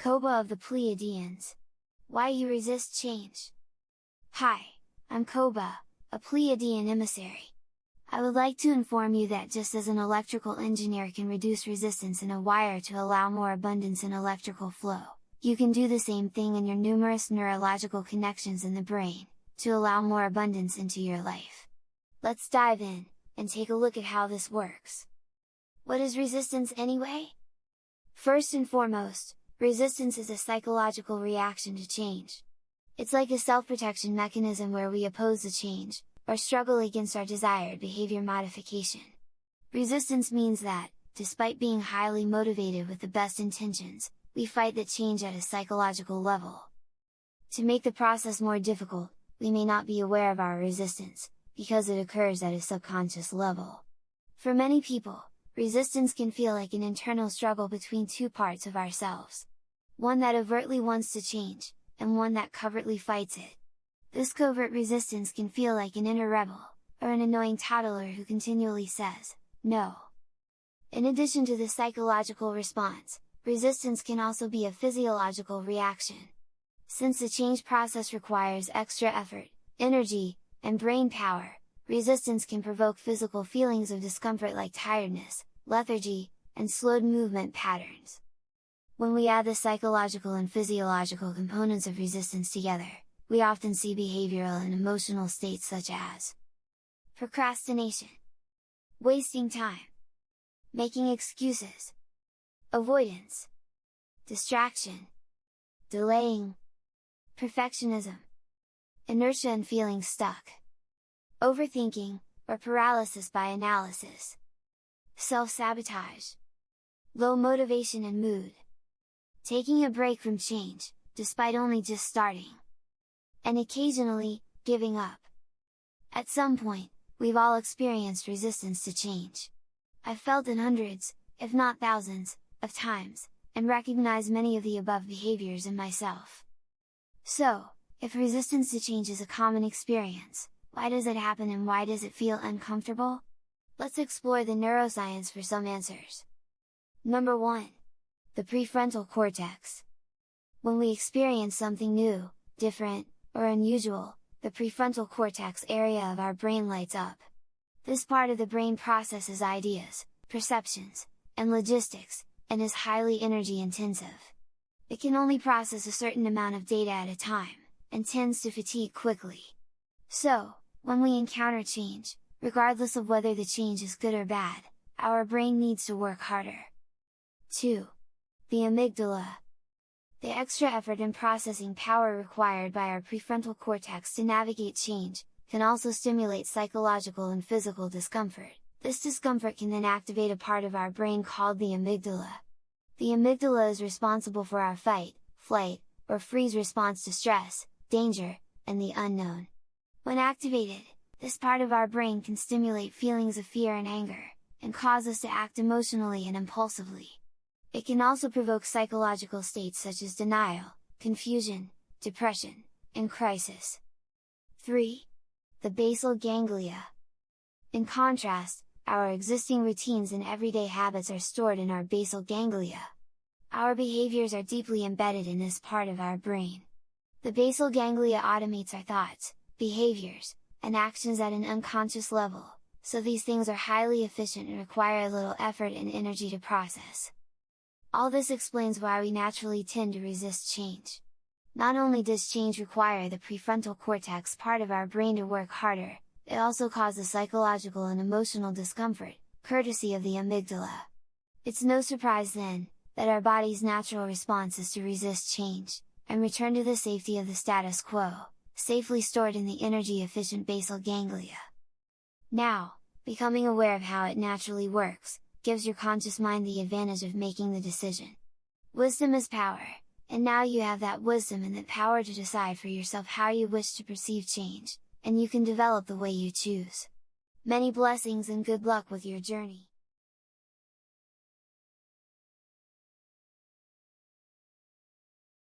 Koba of the Pleiadians. Why you resist change? Hi, I'm Koba, a Pleiadian emissary. I would like to inform you that just as an electrical engineer can reduce resistance in a wire to allow more abundance in electrical flow, you can do the same thing in your numerous neurological connections in the brain, to allow more abundance into your life. Let's dive in, and take a look at how this works. What is resistance anyway? First and foremost, resistance is a psychological reaction to change. It's like a self-protection mechanism where we oppose the change, or struggle against our desired behavior modification. Resistance means that, despite being highly motivated with the best intentions, we fight that change at a psychological level. To make the process more difficult, we may not be aware of our resistance, because it occurs at a subconscious level. For many people, resistance can feel like an internal struggle between two parts of ourselves. One that overtly wants to change, and one that covertly fights it. This covert resistance can feel like an inner rebel, or an annoying toddler who continually says, no. In addition to the psychological response, resistance can also be a physiological reaction. Since the change process requires extra effort, energy, and brain power, resistance can provoke physical feelings of discomfort like tiredness, lethargy, and slowed movement patterns. When we add the psychological and physiological components of resistance together, we often see behavioral and emotional states such as procrastination, wasting time, making excuses, avoidance, distraction, delaying, perfectionism, inertia and feeling stuck, overthinking, or paralysis by analysis, self-sabotage, low motivation and mood, taking a break from change, despite only just starting, and occasionally, giving up. At some point, we've all experienced resistance to change. I've felt it hundreds, if not thousands, of times, and recognize many of the above behaviors in myself. So, if resistance to change is a common experience, why does it happen and why does it feel uncomfortable? Let's explore the neuroscience for some answers. Number 1. The prefrontal cortex. When we experience something new, different, or unusual, the prefrontal cortex area of our brain lights up. This part of the brain processes ideas, perceptions, and logistics, and is highly energy intensive. It can only process a certain amount of data at a time, and tends to fatigue quickly. So, when we encounter change, regardless of whether the change is good or bad, our brain needs to work harder. 2. The amygdala. The extra effort and processing power required by our prefrontal cortex to navigate change, can also stimulate psychological and physical discomfort. This discomfort can then activate a part of our brain called the amygdala. The amygdala is responsible for our fight, flight, or freeze response to stress, danger, and the unknown. When activated, this part of our brain can stimulate feelings of fear and anger, and cause us to act emotionally and impulsively. It can also provoke psychological states such as denial, confusion, depression, and crisis. 3. The basal ganglia. In contrast, our existing routines and everyday habits are stored in our basal ganglia. Our behaviors are deeply embedded in this part of our brain. The basal ganglia automates our thoughts, behaviors, and actions at an unconscious level, so these things are highly efficient and require little effort and energy to process. All this explains why we naturally tend to resist change. Not only does change require the prefrontal cortex part of our brain to work harder, it also causes psychological and emotional discomfort, courtesy of the amygdala. It's no surprise then, that our body's natural response is to resist change, and return to the safety of the status quo, safely stored in the energy-efficient basal ganglia. Now, becoming aware of how it naturally works, gives your conscious mind the advantage of making the decision. Wisdom is power, and now you have that wisdom and that power to decide for yourself how you wish to perceive change, and you can develop the way you choose. Many blessings and good luck with your journey!